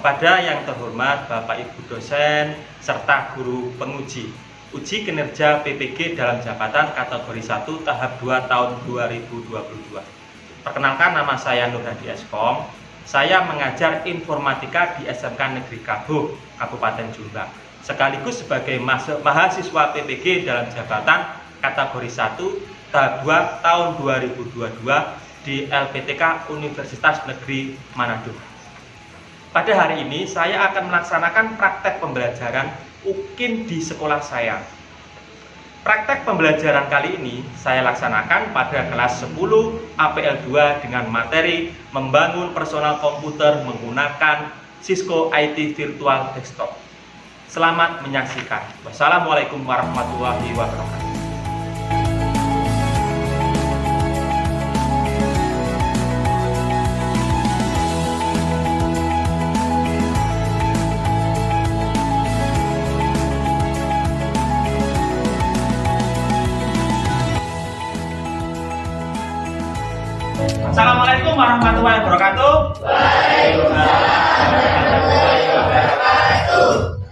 Kepada yang terhormat Bapak Ibu dosen serta guru penguji uji kinerja PPG dalam jabatan kategori 1 tahap 2 tahun 2022. Perkenalkan, nama saya Nur Hadi Eskom. Saya mengajar informatika di SMK Negeri Kabuh, Kabupaten Jombang, sekaligus sebagai mahasiswa PPG dalam jabatan kategori 1 tahap 2 tahun 2022 di LPTK Universitas Negeri Manado. Pada hari ini saya akan melaksanakan praktek pembelajaran UKIN di sekolah saya. Praktek pembelajaran kali ini saya laksanakan pada kelas 10 APL 2 dengan materi membangun personal komputer menggunakan Cisco IT Virtual Desktop. Selamat menyaksikan. Wassalamualaikum warahmatullahi wabarakatuh. Assalamualaikum warahmatullahi wabarakatuh.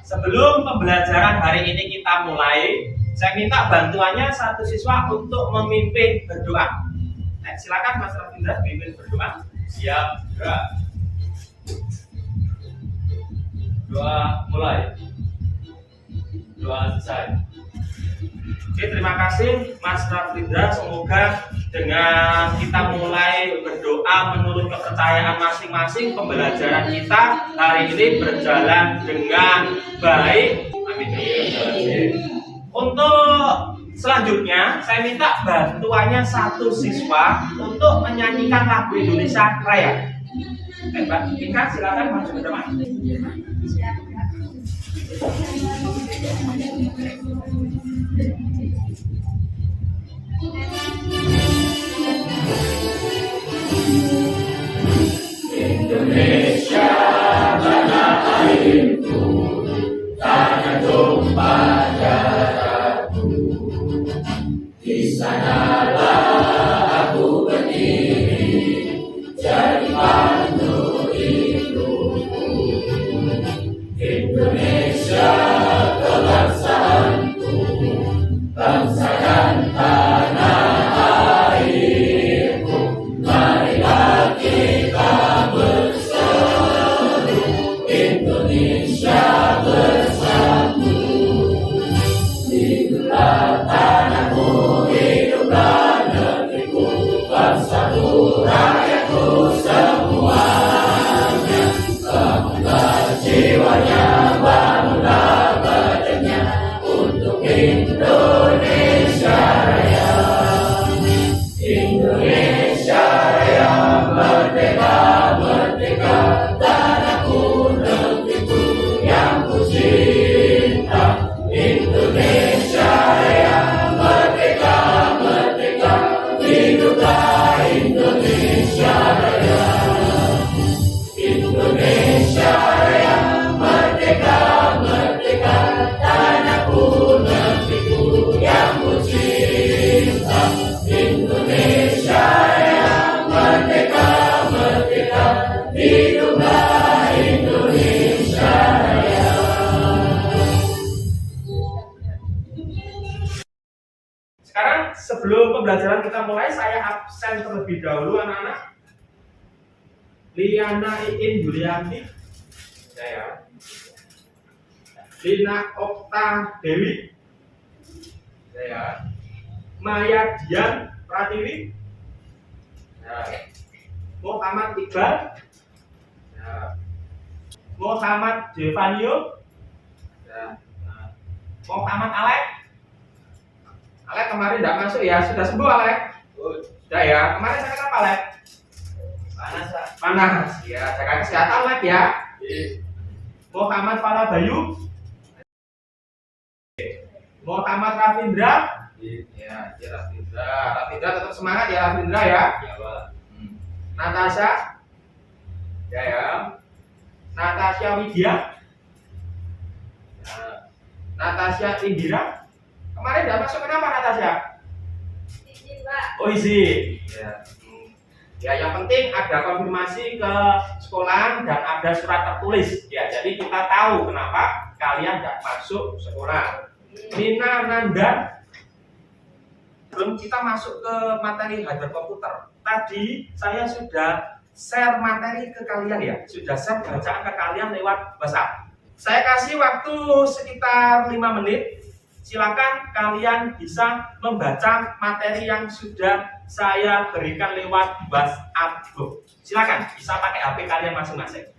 Sebelum pembelajaran hari ini kita mulai, saya minta bantuannya satu siswa untuk memimpin berdoa. Nah, silakan Mas Rafindra memimpin berdoa. Siap, gerak. Doa mulai. Doa selesai. Oke, terima kasih Mas Rafindra. Semoga dengan kita mulai berdoa menurut kepercayaan masing-masing, pembelajaran kita hari ini berjalan dengan baik. Amin. Untuk selanjutnya, saya minta bantuannya satu siswa untuk menyanyikan lagu Indonesia Raya. Mbak Ika, silakan maju ke depan. Indonesia tanah airku, tanah tumpah darahku. Di sanalah aku berdiri, jadi pandu hidupku. Indonesia kebangsaanku, bangsa dan tanah airku. Marilah kita bersatu, Indonesia bersatu. Hiduplah tanahku, hiduplah negeriku, bangsaku, rakyatku semuanya. Bangunlah jiwanya, bangunlah badannya untuk Indonesia Raya. Indonesia Raya, merdeka, merdeka, tanahku, negeriku yang ku cinta. Indonesia Raya, merdeka, merdeka, hiduplah Indonesia Raya. Indonesia Raya, merdeka, merdeka, tanahku, negeriku yang ku cinta. Indonesia Raya, merdeka, merdeka, hiduplah Indonesia Raya. Sekarang sebelum pembelajaran kita mulai, saya absen terlebih dahulu anak-anak. Liana Iin Yulianti, saya. Lina Okta Dewi, saya. Maya Dian Pratiwi, ya. Muhammad Iqbal, ya. Muhammad Devanio, ya. Muhammad Alek. Alek kemarin tidak masuk ya, sudah sembuh Alek? Sudah ya, kemarin sakit apa Alek? Panas, ya, jaga kesehatan Alek ya. Muhammad Fala Bayu, Muhammad Rafindra, ya, Rafindra tetap semangat ya Rafindra ya. Natasha, ya. Natasha Widya, ya. Natasha Indira. Kemarin tidak masuk, kenapa Natasha? Izin Pak. Oh izin. Ya. Ya, yang penting ada konfirmasi ke sekolah dan ada surat tertulis. Ya, jadi kita tahu kenapa kalian tidak masuk sekolah. Mina Nanda. Sebelum kita masuk ke materi hardware komputer, tadi saya sudah share materi ke kalian ya, sudah share bacaan ke kalian lewat WhatsApp. Saya kasih waktu sekitar 5 menit. Silakan kalian bisa membaca materi yang sudah saya berikan lewat WhatsApp group. Silakan bisa pakai HP kalian masing-masing.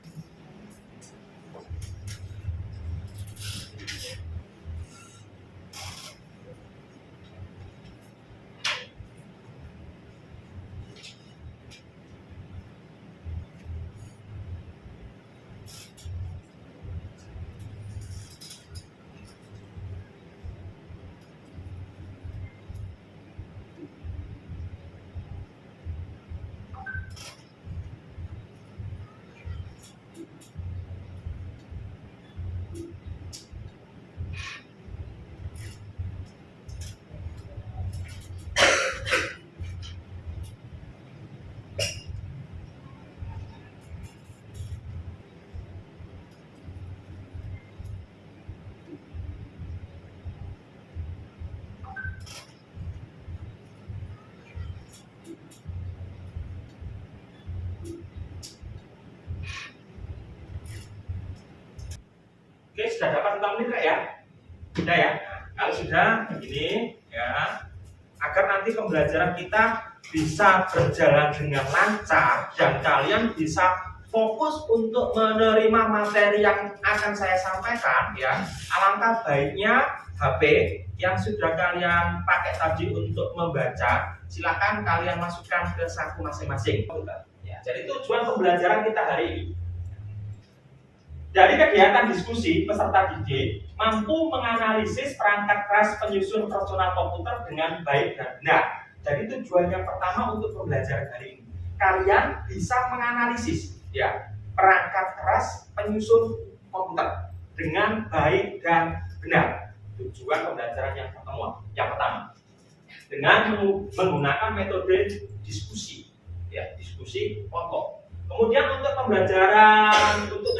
Oke, sudah dapat 4 menit ya? Sudah ya? Kalau sudah, begini ya, agar nanti pembelajaran kita bisa berjalan dengan lancar dan kalian bisa fokus untuk menerima materi yang akan saya sampaikan ya. Alangkah baiknya HP yang sudah kalian pakai tadi untuk membaca, silakan kalian masukkan ke saku masing-masing. Ya, jadi tujuan pembelajaran kita hari ini. Dari kegiatan diskusi, peserta didik mampu menganalisis perangkat keras penyusun personal komputer dengan baik dan benar. Jadi tujuan yang pertama untuk pembelajaran hari ini, kalian bisa menganalisis ya perangkat keras penyusun komputer dengan baik dan benar. Tujuan pembelajaran yang pertama dengan menggunakan metode diskusi, ya diskusi kelompok. Kemudian untuk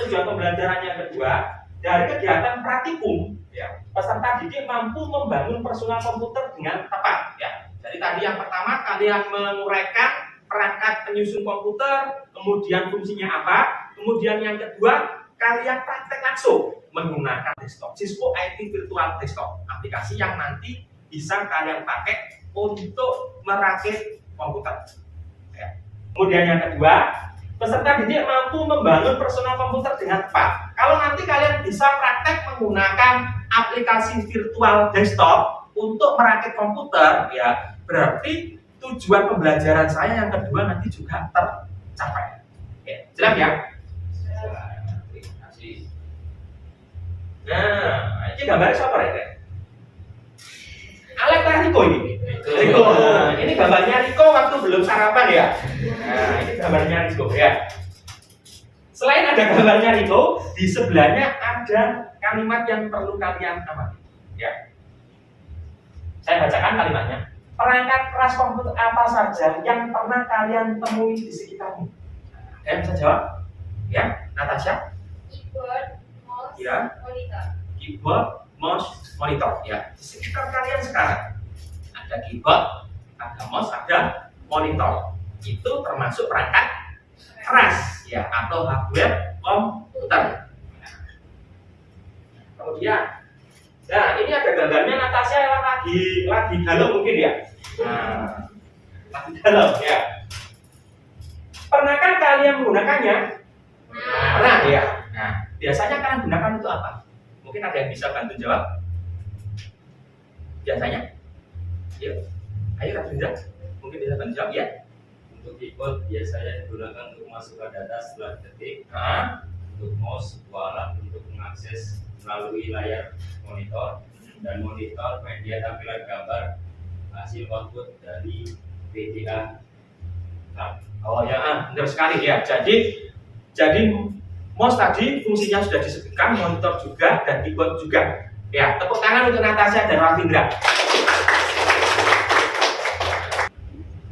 tujuan pembelajaran yang kedua, dari kegiatan praktikum, ya, peserta didik mampu membangun personal komputer dengan tepat. Ya. Jadi tadi yang pertama kalian menguraikan perangkat penyusun komputer, kemudian fungsinya apa. Kemudian yang kedua kalian praktek langsung menggunakan desktop, Cisco IT Virtual Desktop, aplikasi yang nanti bisa kalian pakai untuk merakit komputer. Ya. Kemudian yang kedua, peserta didik mampu membangun personal komputer dengan tepat. Kalau nanti kalian bisa praktek menggunakan aplikasi virtual desktop untuk merakit komputer, ya berarti tujuan pembelajaran saya yang kedua nanti juga tercapai. Oke, jelas ya? Terima kasih. Nah, ini gambarnya siapa ya? Alek Riko ini. Riko. Ini gambarnya Riko waktu belum sarapan ya. Nah, ini gambarnya Riko ya. Selain ada gambarnya Riko, di sebelahnya ada kalimat yang perlu kalian amati. Ya. Saya bacakan kalimatnya. Perangkat keras komputer apa saja yang pernah kalian temui di sekitarmu? Kalian bisa jawab? Ya, Natasha? Keyboard, mouse, Ya. monitor. Keyboard, mouse, monitor. Ya, di sekitar kalian sekarang ada keyboard, ada mouse, ada monitor. Itu termasuk perangkat keras ya atau hardware komputer. Kemudian, nah ini ada gambarnya Natasha yang lagi galau mungkin ya. Nah, lagi galau ya. Pernahkah kalian menggunakannya? Pernah ya. Nah, biasanya kalian gunakan untuk apa? Mungkin ada yang bisa bantu jawab. Biasanya, ya. Ayo Kak Indra, mungkin bisa bantu jawab ya. Untuk keyboard biasanya digunakan untuk masukkan data setelah ketik. Untuk mouse, sebuah alat untuk mengakses melalui layar monitor, dan monitor media tampilan gambar hasil output dari VGA. Oh ya, benar sekali ya. Jadi mouse tadi fungsinya sudah disebutkan, monitor juga dan keyboard juga. Ya, tepuk tangan untuk Natasha dan Ravindra.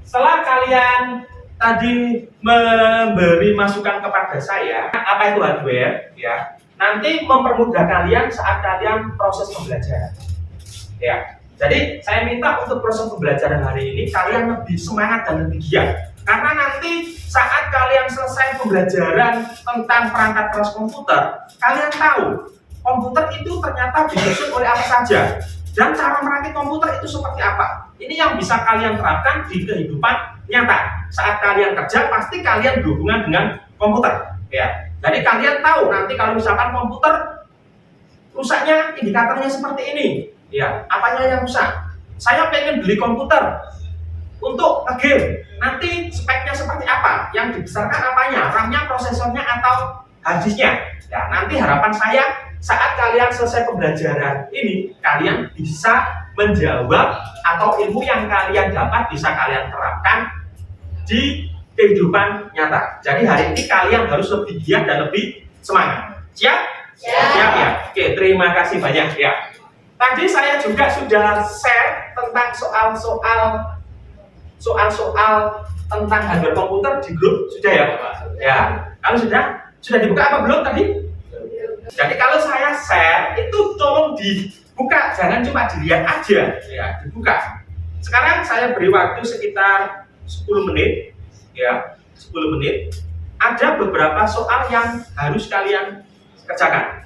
Setelah kalian tadi memberi masukan kepada saya apa itu hardware, ya, nanti mempermudah kalian saat kalian proses pembelajaran, ya. Jadi saya minta untuk proses pembelajaran hari ini kalian lebih semangat dan lebih giat, karena nanti saat kalian selesai pembelajaran tentang perangkat keras komputer, kalian tahu komputer itu ternyata disusun oleh apa saja dan cara merakit komputer itu seperti apa. Ini yang bisa kalian terapkan di kehidupan nyata. Saat kalian kerja pasti kalian berhubungan dengan komputer, ya. Jadi kalian tahu nanti kalau misalkan komputer rusaknya indikatornya seperti ini, ya, apanya yang rusak. Saya pengen beli komputer untuk nge-game, nanti speknya seperti apa, yang dibesarkan apanya, RAM-nya, prosesornya, atau harddisknya. Ya, nanti harapan saya saat kalian selesai pembelajaran ini, kalian bisa menjawab atau ilmu yang kalian dapat bisa kalian terapkan di kehidupan nyata. Jadi hari ini kalian harus lebih giat dan lebih semangat. Siap? Siap ya. Oke, terima kasih banyak ya. Tadi saya juga sudah share tentang soal-soal tentang hardware komputer di grup, sudah ya? Ya. Kalau sudah dibuka apa belum tadi? Jadi kalau saya share itu tolong dibuka, jangan cuma dilihat aja, ya, dibuka. Sekarang saya beri waktu sekitar 10 menit, ya, 10 menit. Ada beberapa soal yang harus kalian kerjakan.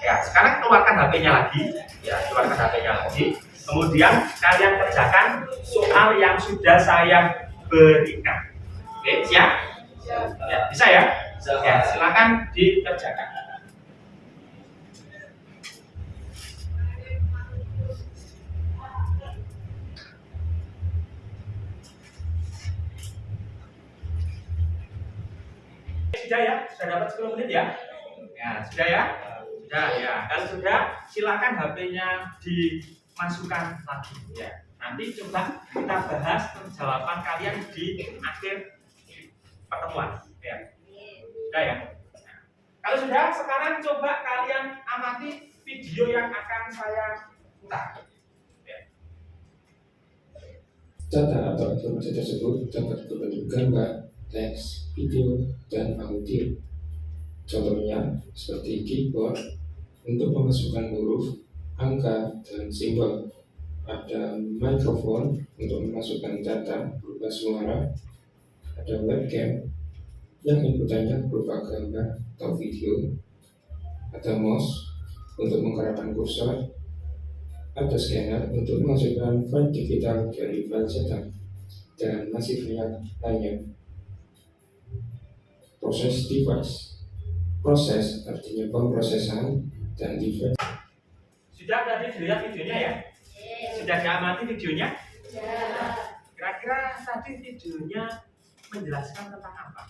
Ya, sekarang keluarkan HP-nya lagi, ya, keluarkan HP-nya lagi. Kemudian kalian kerjakan soal yang sudah saya berikan. Oke, siap? Ya, bisa ya? Ya, silakan dikerjakan. Sudah ya? Sudah dapat 10 menit ya? Ya, sudah ya? Sudah ya. Kalau sudah, silakan HP-nya dimasukkan lagi ya. Nanti coba kita bahas jawaban kalian di akhir pertemuan ya. Sudah ya? Nah, kalau sudah, sekarang coba kalian amati video yang akan saya putar. Data atau informasi tersebut dapat berbentuk gambar, teks, video, dan audio. Contohnya seperti keyboard untuk memasukkan huruf, angka, dan simbol. Ada mikrofon untuk memasukkan data berupa suara. Ada webcam yang inputannya berupa gambar atau video. Ada mouse untuk menggerakkan kursor. Ada scanner untuk memasukkan file digital dari file cetak, dan masih banyak lainnya. Proses device. Proses artinya pemrosesan, dan device. Sudah tadi dilihat videonya ya? Sudah diamati videonya? Kira-kira tadi videonya menjelaskan tentang apa?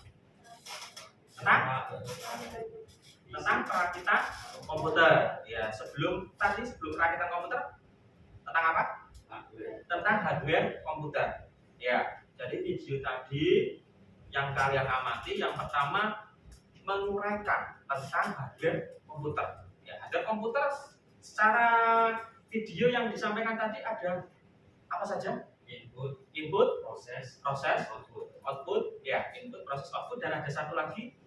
Tentang perakitan komputer. Ya, sebelum perakitan komputer tentang apa? Tentang hardware komputer. Ya, jadi video tadi yang kalian amati yang pertama menguraikan tentang hardware komputer. Ya, hardware komputer secara video yang disampaikan tadi ada apa saja? Input, proses, output, ya, input, proses, output, dan ada satu lagi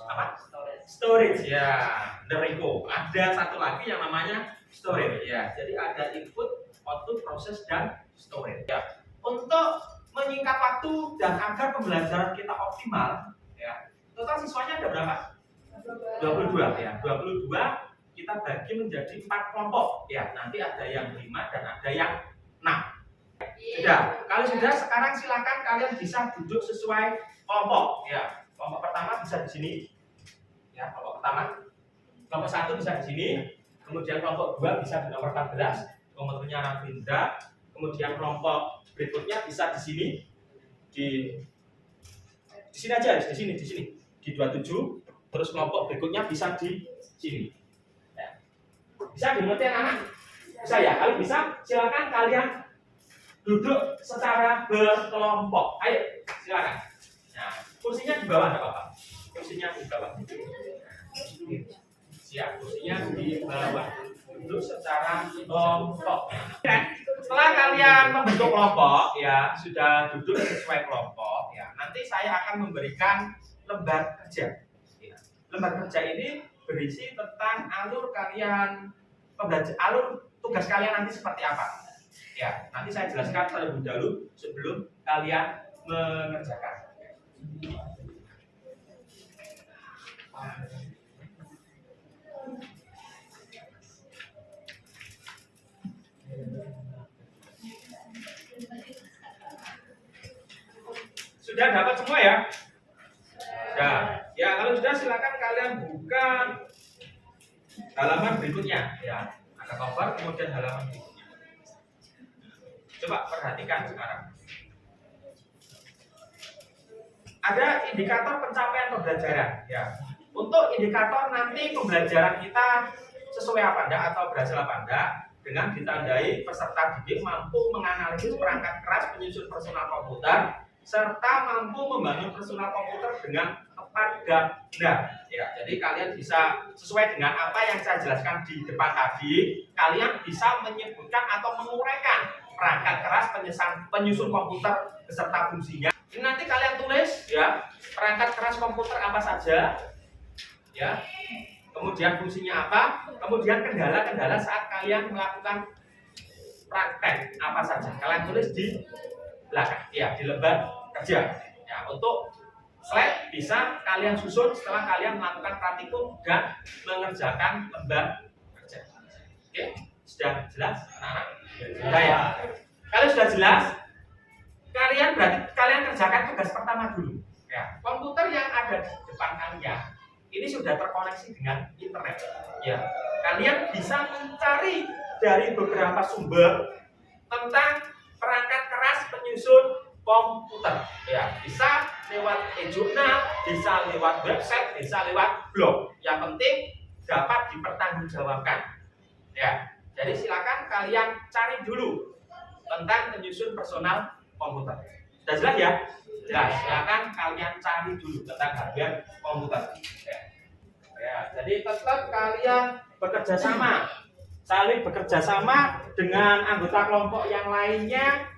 apa? Storage, ya, Rico. Ada satu lagi yang namanya storage, ya. Jadi ada input, output, proses, dan storage. Ya. Untuk menyingkat waktu dan agar pembelajaran kita optimal, ya, total siswanya ada berapa? 22, ya. 22 kita bagi menjadi 4 kelompok, ya. Nanti ada yang 5 dan ada yang 6. Sudah, kalau sudah sekarang silakan kalian bisa duduk sesuai kelompok, ya. Kelompok pertama bisa di sini, ya. Kelompok pertama, kelompok 1 bisa di sini, kemudian kelompok 2 bisa di nomor 14, komputernya Ravindra, kemudian kelompok berikutnya bisa di sini, di sini aja, di sini, di 27, terus kelompok berikutnya bisa di sini. Ya. Bisa dimengerti anak-anak? Bisa ya? Kalau bisa, silakan kalian duduk secara berkelompok. Ayo, silakan. Nah, kursinya di bawah, enggak apa-apa. Kursinya di bawah. Siap, kursinya di bawah. Duduk secara kelompok. Setelah kalian membentuk kelompok, ya, sudah duduk sesuai kelompok, ya. Nanti nanti saya akan memberikan lembar kerja. Ya. Lembar kerja ini berisi tentang alur tugas kalian nanti seperti apa. Ya, nanti saya jelaskan terlebih dahulu sebelum kalian mengerjakan. Sudah dapat semua ya? Sudah. Ya, kalau sudah silakan kalian buka halaman berikutnya. Ya, ada cover kemudian halaman berikutnya. Coba perhatikan sekarang. Ada indikator pencapaian pembelajaran. Ya, untuk indikator nanti pembelajaran kita sesuai apa enggak atau berhasil apa enggak dengan ditandai peserta didik mampu menganalisis perangkat keras penyusun personal komputer serta mampu membangun personal komputer dengan tepat dan benar. Ya, jadi kalian bisa sesuai dengan apa yang saya jelaskan di depan tadi, kalian bisa menyebutkan atau menguraikan perangkat keras penyusun komputer beserta fungsinya. Ini nanti kalian tulis ya, perangkat keras komputer apa saja, ya. Kemudian fungsinya apa, kemudian kendala-kendala saat kalian melakukan praktek apa saja. Kalian tulis di belakang, ya, di lembar kerja. Ya, untuk slide bisa kalian susun setelah kalian melakukan praktikum dan mengerjakan lembar kerja. Oke, sudah jelas, anak-anak? Sudah ya. Kalau sudah jelas, kalian kerjakan tugas pertama dulu. Ya, komputer yang ada di depan kalian ini sudah terkoneksi dengan internet. Ya, kalian bisa mencari dari beberapa sumber tentang perangkat keras penyusun komputer. Ya, bisa lewat e-jurnal, bisa lewat website, bisa lewat blog. Yang penting dapat dipertanggungjawabkan. Ya, jadi silakan kalian cari dulu tentang penyusun personal komputer. Sudah jelas ya? Jelas. Silakan kalian cari dulu tentang hardware komputer. Ya, jadi tetap kalian bekerja sama, saling bekerja sama dengan anggota kelompok yang lainnya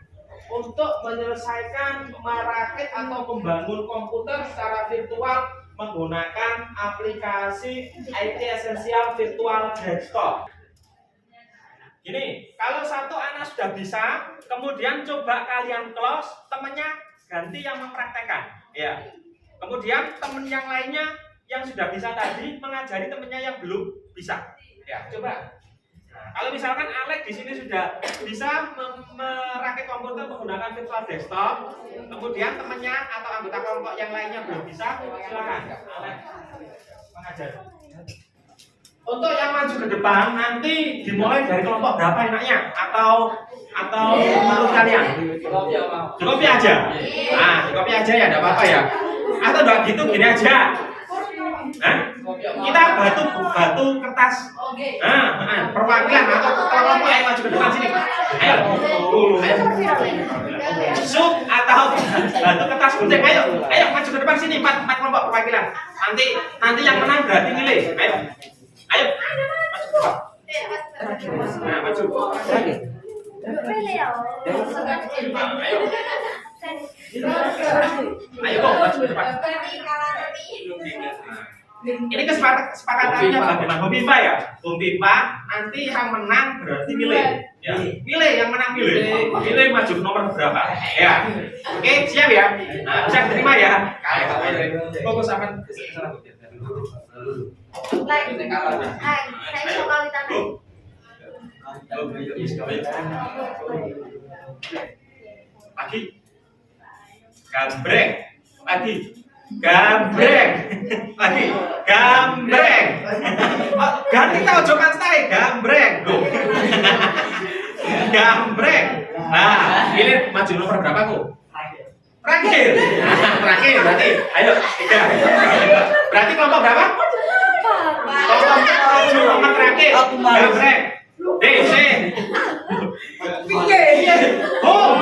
untuk menyelesaikan merakit atau membangun komputer secara virtual menggunakan aplikasi IT Essential Virtual Desktop. Gini, kalau satu anak sudah bisa, kemudian coba kalian close, temannya ganti yang mempraktekkan. Ya. Kemudian teman yang lainnya yang sudah bisa tadi mengajari temannya yang belum bisa. Ya, coba. Nah, kalau misalkan Alex di sini sudah bisa merakit komputer menggunakan virtual desktop, kemudian temannya atau anggota kelompok yang lainnya belum bisa, silakan Alex mengajar. Untuk yang maju ke depan nanti dimulai dari kelompok berapa enaknya atau menurut kalian? Cukup aja. Nah, cukup aja ya, enggak apa-apa ya. Atau enggak gitu gini aja. Nah, kita batu kertas. Perwakilan atau kelompok yang maju ke depan sini. Ayo. Sub atau batu kertas gunting. Ayo maju ke depan sini, empat kelompok perwakilan. Nanti yang menang berarti milih. Ayo. Nah, maju. Ayo, maju ke depan. Ini kesepakatannya bagaimana? Bung Pipa ya? Bung Pipa, nanti yang menang berarti milih. Ya. Milih yang menang milih. Milih maju ke nomor berapa? Ya. Oke, siap ya? Nah, bisa diterima ya? Fokus sama lagi. Gambreng. Lagi. Gambreng. Lagi. Gambreng. Ganti tau jokan stay. Gambreng. Gambreng. Nah, ini maju nomor berapa kok? Terakhir. Terakhir berarti. Ayo, 3. Berarti kelompok berapa? Kelompok nomor terakhir. Gambreng. D, C. Oh.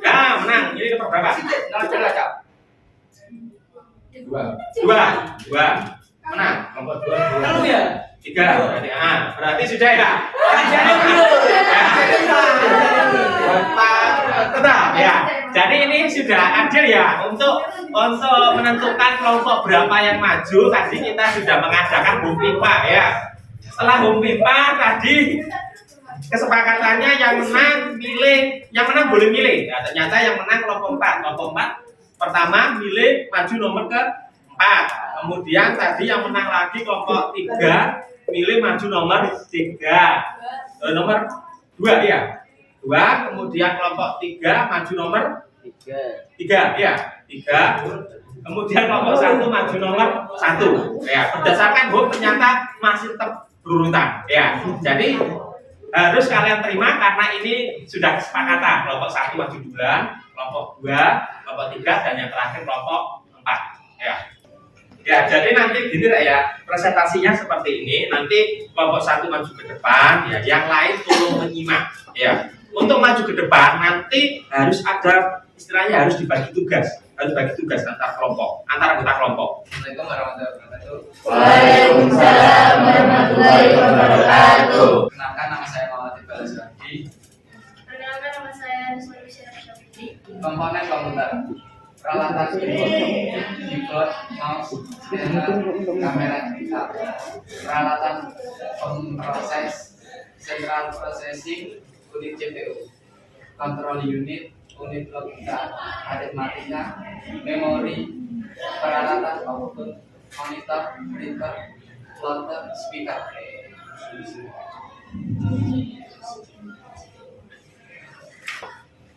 Ya, menang. Ini nomor berapa? 2. Menang. Nomor 2. Lalu ya? 3. Berarti sudah ya? Tetap ya. Jadi ini sudah adil ya untuk menentukan kelompok berapa yang maju. Tadi kita sudah mengadakan home pipa ya. Setelah home pipa tadi kesepakatannya yang menang boleh milih. Ya, ternyata yang menang kelompok 4. Kelompok 4 pertama milih maju nomor ke-4. Kemudian tadi yang menang lagi kelompok 3 milih maju nomor 3. Nomor 2 ya. 2, kemudian kelompok 3 maju nomor 3 ya. 3. Kemudian kelompok 1 maju nomor 1. Ya, berdasarkan home ternyata masih tetap berurutan ya. Jadi harus kalian terima karena ini sudah kesepakatan. Kelompok 1 maju duluan, kelompok 2, kelompok 3 dan yang terakhir kelompok 4 ya. Ya, jadi nanti gini ya, presentasinya seperti ini. Nanti kelompok 1 maju ke depan ya, yang lain tolong menyimak ya. Untuk maju ke depan nanti harus ada istilahnya harus dibagi tugas. Harus bagi tugas antar kelompok, antar anggota kelompok. Assalamualaikum warahmatullahi wabarakatuh. Waalaikumsalam warahmatullahi wabarakatuh. Kenalkan, nama saya Muhammad Iqbal Azwadi. Perkenalkan, nama saya Nusman Syarif Syafri. Komponen komputer, peralatan keyboard, mouse, kamera digital, peralatan pemproses, central processing, unit CPU, control unit, unit logika, aritmatika, memori, peralatan output, monitor, printer, plotter, speaker.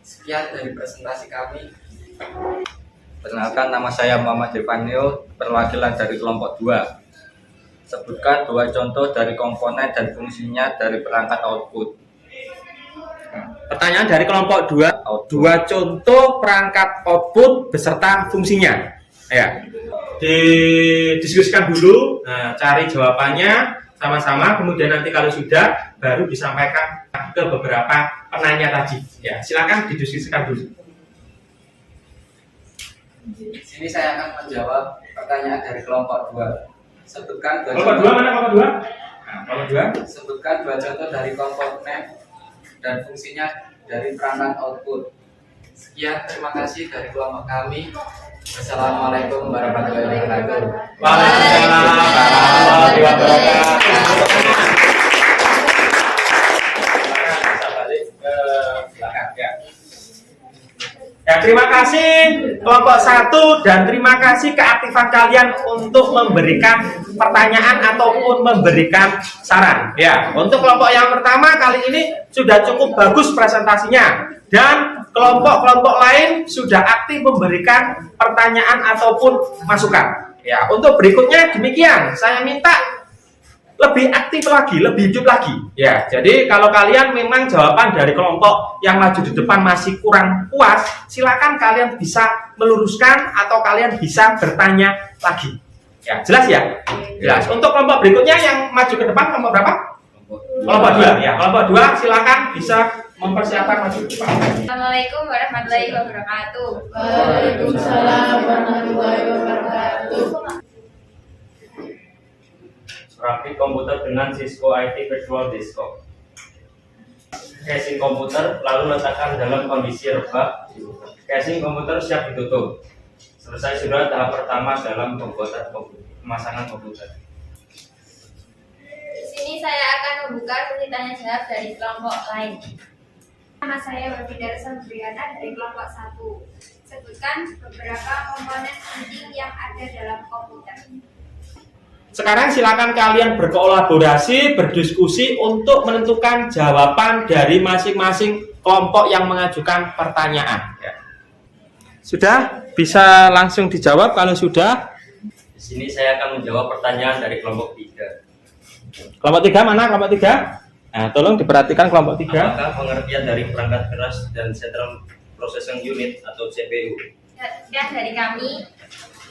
Sekian dari presentasi kami. Perkenalkan, nama saya Muhammad Devanio, perwakilan dari kelompok 2. Sebutkan 2 contoh dari komponen dan fungsinya dari perangkat output. Pertanyaan dari kelompok 2 contoh perangkat output beserta fungsinya. Ya. Didiskusikan dulu, cari jawabannya sama-sama, kemudian nanti kalau sudah baru disampaikan ke beberapa penanya tadi. Ya, silakan didiskusikan dulu. Di sini saya akan menjawab pertanyaan dari kelompok 2. Sebutkan 2 Kelompok 2 mana kelompok 2? Nah, kelompok 2. Sebutkan 2 contoh dari komponen dan fungsinya dari perangkat output. Sekian, terima kasih dari kelompok kami. Wassalamualaikum warahmatullahi wabarakatuh. Waalaikumsalam warahmatullahi wabarakatuh. Bisa balik ke belakang ya. Ya, terima kasih kelompok 1 dan terima kasih keaktifan kalian untuk memberikan pertanyaan ataupun memberikan saran. Ya, untuk kelompok yang pertama kali ini sudah cukup bagus presentasinya dan kelompok-kelompok lain sudah aktif memberikan pertanyaan ataupun masukan. Ya, untuk berikutnya demikian. Saya minta lebih aktif lagi, lebih hidup lagi. Ya, jadi kalau kalian memang jawaban dari kelompok yang maju di depan masih kurang puas, silakan kalian bisa meluruskan atau kalian bisa bertanya lagi. Ya, jelas ya? Jelas. Untuk kelompok berikutnya yang maju ke depan kelompok berapa? Kelompok 2 ya. Kelompok 2 silakan bisa mempersiapkan maju ke depan. Assalamualaikum warahmatullahi wabarakatuh. Waalaikumsalam warahmatullahi wabarakatuh. Rakit komputer dengan Cisco IT Virtual Desktop. Casing komputer lalu letakkan dalam kondisi rebah. Casing komputer siap ditutup. Selesai sudah tahap pertama dalam pemasangan komputer. Di sini saya akan membuka sesi tanya jawab dari kelompok lain. Nama saya Wafidar Sabriana dari kelompok 1. Sebutkan beberapa komponen penting yang ada dalam komputer. Sekarang silakan kalian berkolaborasi, berdiskusi untuk menentukan jawaban dari masing-masing kelompok yang mengajukan pertanyaan. Ya. Sudah? Bisa langsung dijawab kalau sudah? Di sini saya akan menjawab pertanyaan dari kelompok 3. Kelompok 3 mana? Kelompok 3? Nah, tolong diperhatikan kelompok 3. Apakah pengertian dari perangkat keras dan Central Processing Unit atau CPU? Sekian dari kami.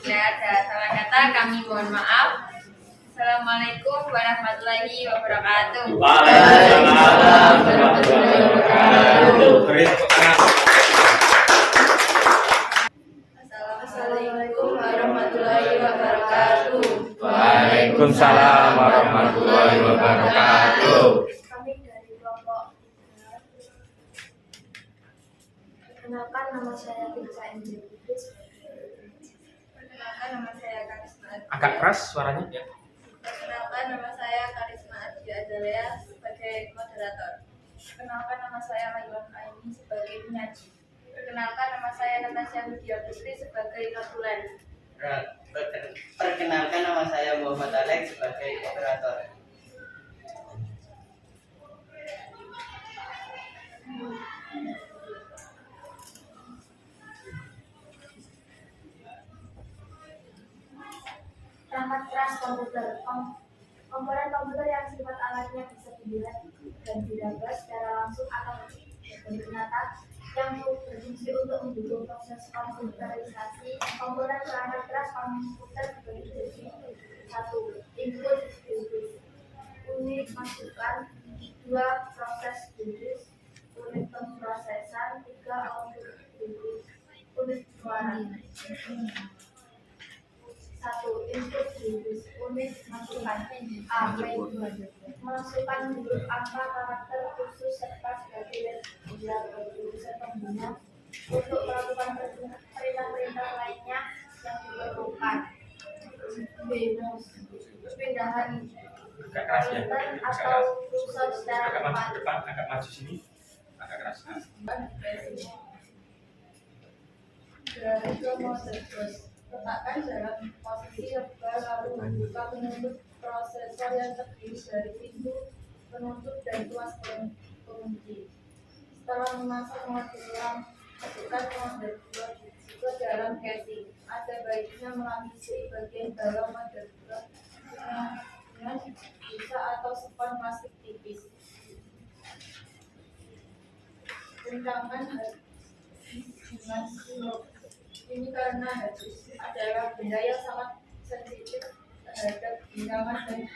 Ya, ada salah kata, kami mohon maaf. Assalamualaikum warahmatullahi wabarakatuh. Waalaikumsalam warahmatullahi wabarakatuh. Beri tepuk tangan. Assalamualaikum warahmatullahi wabarakatuh. Waalaikumsalam warahmatullahi wabarakatuh. Kami dari kelompok Perkenalkan, nama saya Tirza Indri Putri. Perkenalkan, nama saya Karisma Adi. Agak keras suaranya ya. Perkenalkan, nama saya Karisma Adi Azalea sebagai moderator. Perkenalkan, nama saya Laywan Aini sebagai penyaji. Perkenalkan, nama saya Natasha Widya Putri sebagai notulen. Perkenalkan, nama saya Muhammad Alex sebagai operator. Perangkat keras komputer. Komponen komputer yang sifat alatnya bisa dilihat dan diraba secara langsung atau bentuk nyata yang berfungsi untuk mendukung proses komputerisasi. Komponen perangkat keras komputer dibagi menjadi 1. Input device, unit masukan. 2. Proses device, unit pemrosesan. 3. Output device, unit suara. 1. Input device, unit masukan. A. Masukkan huruf angka karakter khusus serta sebagai tulisan pengguna untuk melakukan perintah-perintah lainnya yang diperlukan. B. Pindahan Agak keras ya. atau kursor secara Agak maju tepat. ke depan, agak maju sini. Agak keras. Dari mode letakkan dalam posisi rebah lalu buka penutup prosesor yang terdiri dari pintu penutup dan tuas pengunci. Setelah memasang mode ulang, masukkan mode 2 ke dalam casing. Ada baiknya melapisi bagian bawah mode 2 dengan busa atau spons plastik tipis. Kencangkan dengan silok. Ini karena hadis adalah benda yang sangat sensitif terhadap ginjangan dan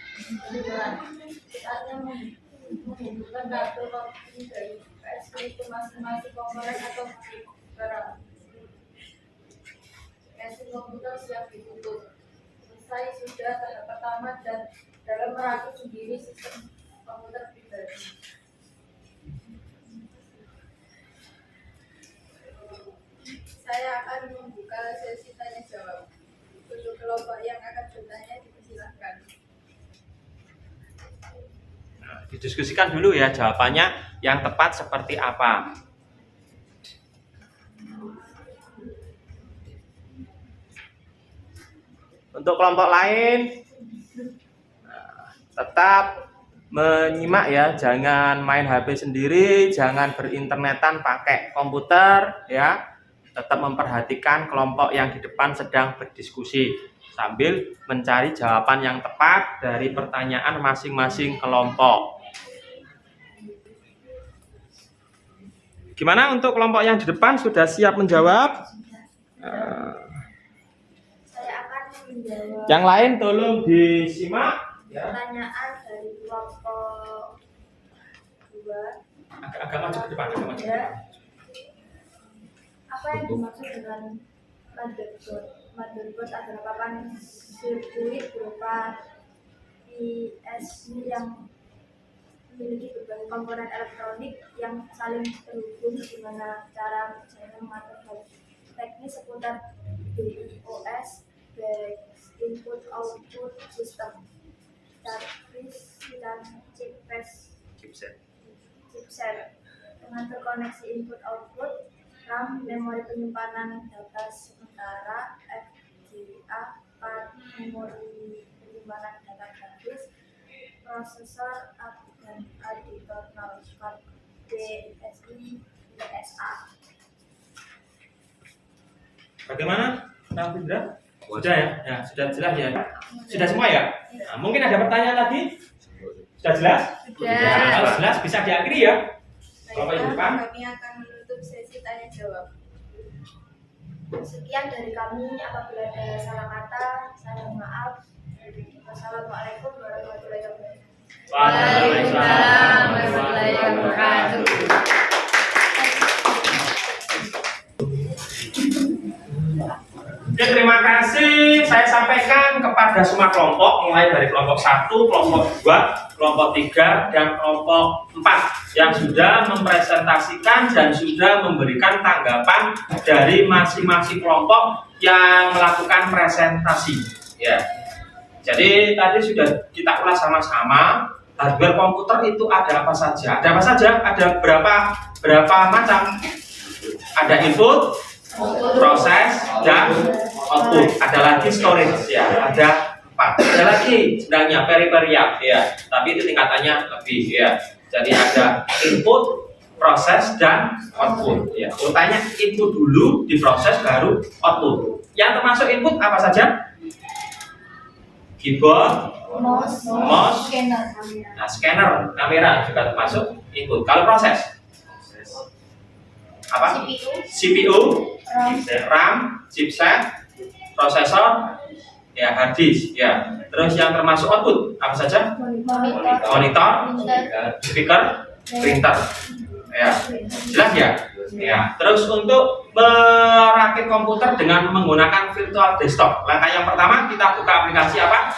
benjolan. Saatnya menghubungkan kabel kopi dari USB ke masing-masing komponen atau barang. Casing komputer siap ditutup. Selesai sudah tahap pertama dan dalam merakit sendiri sistem komputer pribadi. Saya akan membuka sesi tanya jawab. Untuk kelompok yang akan bertanya dipersilahkan. Nah, didiskusikan dulu ya jawabannya yang tepat seperti apa. Untuk kelompok lain tetap menyimak ya, jangan main HP sendiri, jangan berinternetan pakai komputer ya. Tetap memperhatikan kelompok yang di depan sedang berdiskusi sambil mencari jawaban yang tepat dari pertanyaan masing-masing kelompok. Gimana untuk kelompok yang di depan, sudah siap menjawab? Saya akan menjawab Yang lain tolong disimak ya. pertanyaan dari kelompok 2. Agak maju ke depan, agak maju ke depan. Apa yang dimaksud dengan motherboard? Motherboard adalah papan sirkuit berupa ISP yang memiliki berbagai komponen elektronik yang saling terhubung. Gimana cara mengerjakan motherboard? Teknis seputar BIOS, Base Input Output System, database dan chipset dengan terkoneksi input output, RAM, memori penyimpanan data sementara, FGA, card memori penyimpanan data gratis, prosesor, dan additional card DSI, DSA. Bagaimana, Kang Findra? Sudah ya? Ya, sudah jelas ya? Sudah semua ya? Nah, mungkin ada pertanyaan lagi? Sudah jelas? Sudah. Ya, kalau jelas bisa diakhiri ya. Bapak Ibu Depan. Kami akan menutup sesi tanya jawab. Sekian dari kami. Apabila ada salah kata, saya mohon maaf. Wassalamualaikum warahmatullahi wabarakatuh. Waalaikumsalam warahmatullahi wabarakatuh. Oke, terima kasih saya sampaikan kepada semua kelompok, mulai dari kelompok 1, kelompok 2, kelompok 3 dan kelompok 4 yang sudah mempresentasikan dan sudah memberikan tanggapan dari masing-masing kelompok yang melakukan presentasi. Ya. Jadi tadi sudah kita ulas sama-sama. Hardware komputer itu ada apa saja? Ada apa saja? Ada berapa macam? Ada input, proses, dan output. Ada lagi storage ya. Ada 4. Ada lagi sebenarnya peripheral ya. Tapi itu tingkatannya lebih ya. Jadi ada input, proses, dan output ya. Urutannya input dulu, diproses baru output. Yang termasuk input apa saja? Keyboard, mouse, scanner, nah, scanner, kamera juga termasuk input. Kalau proses apa? CPU, RAM, chipset, prosesor, ya hard disk, ya. Terus yang termasuk output apa saja? Monitor, speaker, printer, ya. Jelas ya? Ya. Terus untuk merakit komputer dengan menggunakan virtual desktop, langkah yang pertama kita buka aplikasi apa?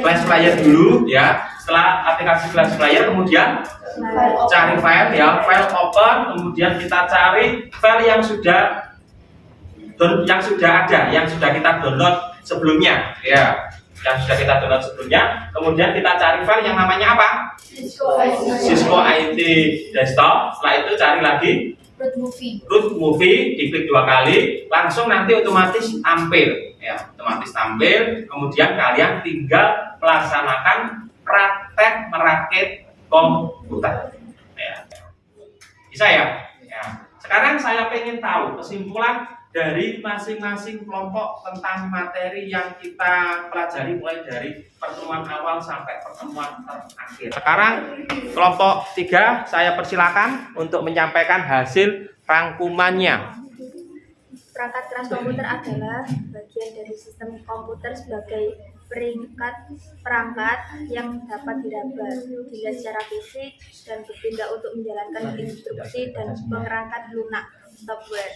Flash player dulu, ya. Setelah aplikasi flash player, kemudian cari file, ya, file open, kemudian kita cari file yang sudah ada, yang sudah kita download sebelumnya, ya, yang sudah kita download sebelumnya. Kemudian kita cari file yang namanya apa? Cisco IT Desktop. Setelah itu cari lagi root movie, diklik 2 kali, langsung nanti otomatis tampil, ya, otomatis tampil. Kemudian kalian tinggal melaksanakan praktek merakit komputer, ya. Bisa ya? Ya. Sekarang saya ingin tahu kesimpulan dari masing-masing kelompok tentang materi yang kita pelajari mulai dari pertemuan awal sampai pertemuan terakhir. Sekarang kelompok 3 saya persilakan untuk menyampaikan hasil rangkumannya. Perangkat keras komputer adalah bagian dari sistem komputer sebagai perangkat yang dapat diraba, dilihat secara fisik, dan bertindak untuk menjalankan instruksi dan perangkat lunak software.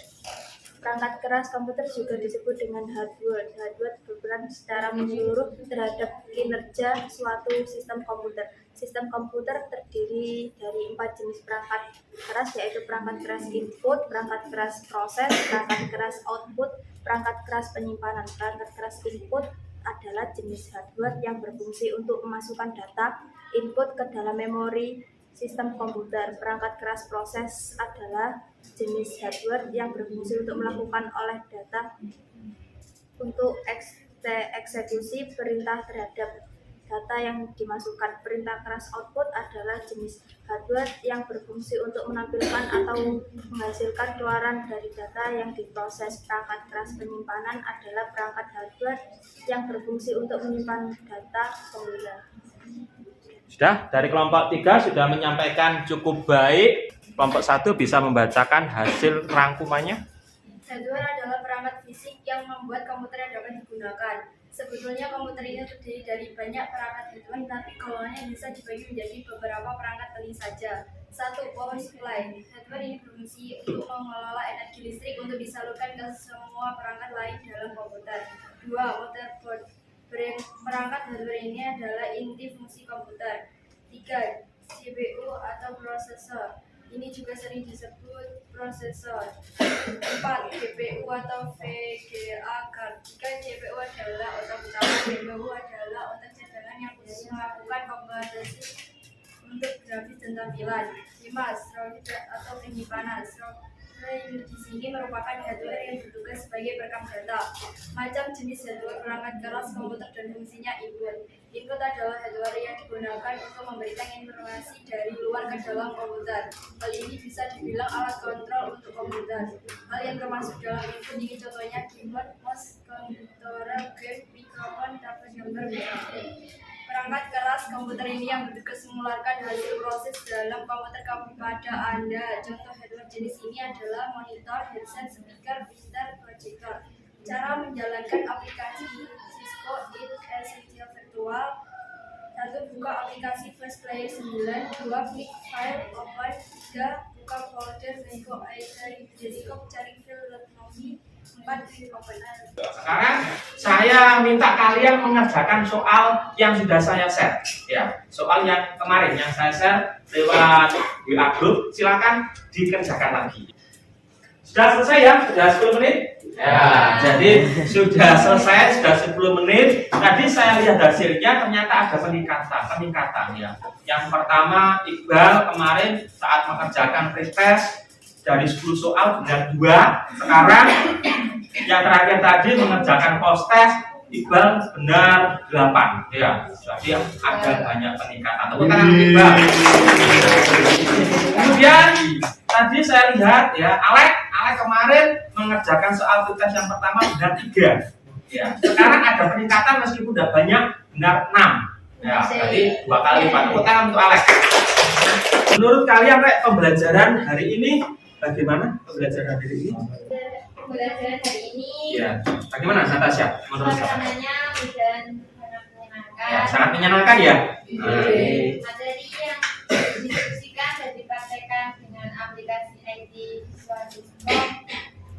Perangkat keras komputer juga disebut dengan hardware. Hardware berperan secara menyeluruh terhadap kinerja suatu sistem komputer. Sistem komputer terdiri dari 4 jenis perangkat keras, yaitu perangkat keras input, perangkat keras proses, perangkat keras output, perangkat keras penyimpanan. Perangkat keras input adalah jenis hardware yang berfungsi untuk memasukkan data input ke dalam memori sistem komputer. Perangkat keras proses adalah jenis hardware yang berfungsi untuk melakukan olah data untuk eksekusi perintah terhadap data yang dimasukkan. Perintah keras output adalah jenis hardware yang berfungsi untuk menampilkan atau menghasilkan keluaran dari data yang diproses. Perangkat keras penyimpanan adalah perangkat hardware yang berfungsi untuk menyimpan data pengguna. Sudah, dari kelompok 3 sudah menyampaikan cukup baik. Kelompok 1 bisa membacakan hasil rangkumannya. Hardware adalah perangkat fisik yang membuat komputer yang dapat digunakan. Sebetulnya komputer ini terdiri dari banyak perangkat hardware, tapi golongannya bisa dibagi menjadi beberapa perangkat penting saja. 1. Power supply. Hardware ini berfungsi untuk mengelola energi listrik untuk disalurkan ke semua perangkat lain dalam komputer. 2. Motherboard. Perangkat hardware ini adalah inti fungsi komputer. 3. CPU atau prosesor. Ini juga sering disebut prosesor. 4. GPU atau VGA card. Jika GPU adalah otak utama, GPU adalah otak cadangan yang khusus melakukan komputasi untuk grafis dan tampilan. 5. Storage atau penyimpanan. Storage di sini merupakan hardware yang bertugas sebagai perekam data. Macam jenis hardware perangkat keras komputer dan fungsinya input. Input adalah hardware yang digunakan untuk memberikan informasi dari luar ke dalam komputer. Hal ini bisa dibilang alat kontrol untuk komputer. Hal yang termasuk dalam input ini contohnya keyboard, mouse, controller, game, mikrofon, dapat gambar, perangkat keras komputer ini yang bertugas mengeluarkan hasil proses dalam komputer kepada Anda. Contoh hardware jenis ini adalah monitor, headset, speaker, printer, projector. Cara menjalankan aplikasi Cisco IT Essential Virtual. 1. Buka aplikasi Flash Player 9. 2. Klik file open. 3. Buka folder Cisco IT Desktop, cari file .nomi. Sekarang saya minta kalian mengerjakan soal yang sudah saya share, ya. Soal yang kemarin yang saya share lewat WA group, silakan dikerjakan lagi. Sudah selesai ya? Sudah 10 menit? Ya, jadi sudah selesai, sudah 10 menit. Tadi saya lihat hasilnya ternyata ada peningkatan ya. Yang pertama Iqbal kemarin saat mengerjakan pretest dari 10 soal benar 2. Sekarang yang terakhir tadi mengerjakan post test Iqbal benar 8 ya. Jadi ada banyak peningkatan. Tepuk tangan Iqbal. Kemudian tadi saya lihat ya, Alek kemarin mengerjakan soal tugas yang pertama benar 3. Ya, sekarang ada peningkatan meskipun udah banyak benar 6. Ya, jadi 2 kali lipat. Tepuk tangan untuk Alek. Menurut kalian pembelajaran hari ini bagaimana? Pembelajaran hari ini? Pembelajaran hari ini Ya, bagaimana Natasha? Menurut saya? suasananya dan sangat menyenangkan. Ya, sangat menyenangkan ya. Materi yang didiskusikan dan dipraktekkan dengan aplikasi IT Siswa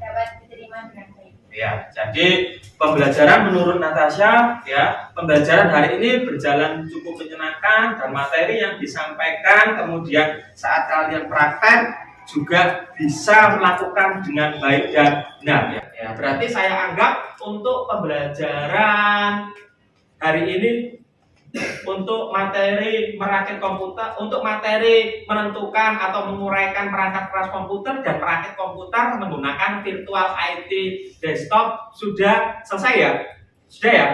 dapat diterima dengan baik. Ya, jadi pembelajaran menurut Natasha ya, pembelajaran hari ini berjalan cukup menyenangkan dan materi yang disampaikan kemudian saat kalian praktek juga bisa melakukan dengan baik dan benar ya. Ya, berarti saya anggap untuk pembelajaran hari ini untuk materi merakit komputer, untuk materi menentukan atau menguraikan perangkat keras komputer dan merakit komputer menggunakan virtual IT desktop sudah selesai ya? Sudah ya?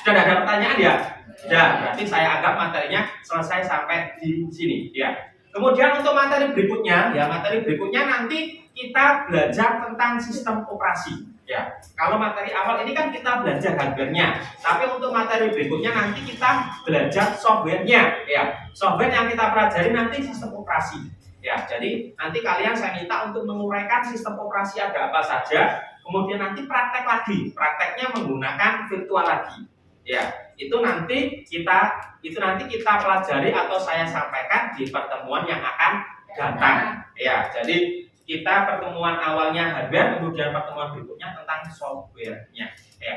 Sudah ada pertanyaan ya? Sudah, berarti saya anggap materinya selesai sampai di sini ya. Kemudian untuk materi berikutnya, ya materi berikutnya nanti kita belajar tentang sistem operasi. Ya, kalau materi awal ini kan kita belajar hardware-nya, tapi untuk materi berikutnya nanti kita belajar software-nya. Ya, software yang kita pelajari nanti sistem operasi. Ya, jadi nanti kalian saya minta untuk menguraikan sistem operasi ada apa saja, kemudian nanti praktek lagi, prakteknya menggunakan virtual lagi. Ya, itu nanti kita pelajari atau saya sampaikan di pertemuan yang akan datang. Ya, jadi kita pertemuan awalnya hardware, kemudian pertemuan berikutnya tentang software-nya. Ya.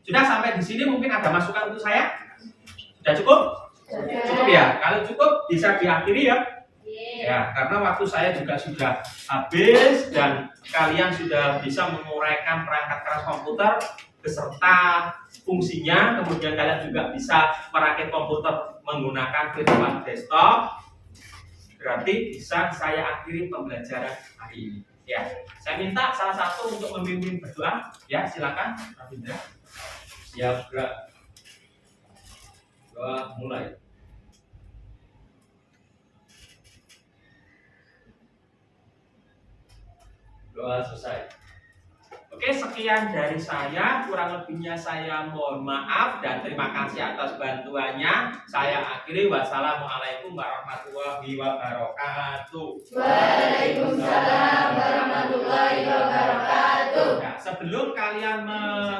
Sudah sampai di sini mungkin ada masukan untuk saya? Sudah cukup? Cukup ya. Kalau cukup bisa diakhiri ya. Ya, karena waktu saya juga sudah habis dan kalian sudah bisa menguraikan perangkat keras komputer beserta fungsinya, kemudian kalian juga bisa merakit komputer menggunakan virtual desktop. Berarti bisa saya akhiri pembelajaran hari ini. Ya, saya minta salah satu untuk memimpin berdoa. Ya, silakan, Rabindra. Siap, gerak. Doa mulai. Doa selesai. Oke, sekian dari saya. Kurang lebihnya saya mohon maaf dan terima kasih atas bantuannya. Saya akhiri. Wassalamualaikum warahmatullahi wabarakatuh. Waalaikumsalam warahmatullahi wabarakatuh. Nah, sebelum kalian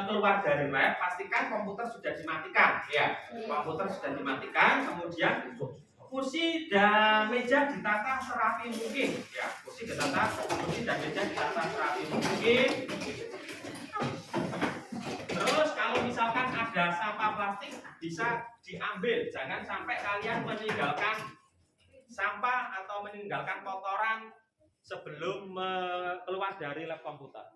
keluar dari lab, pastikan komputer sudah dimatikan. Ya, komputer sudah dimatikan. Kemudian kursi dan meja ditata serapi mungkin. Ya, kursi dan meja ditata serapi mungkin. Terus kalau misalkan ada sampah plastik bisa diambil, jangan sampai kalian meninggalkan sampah atau meninggalkan kotoran sebelum keluar dari lab komputer.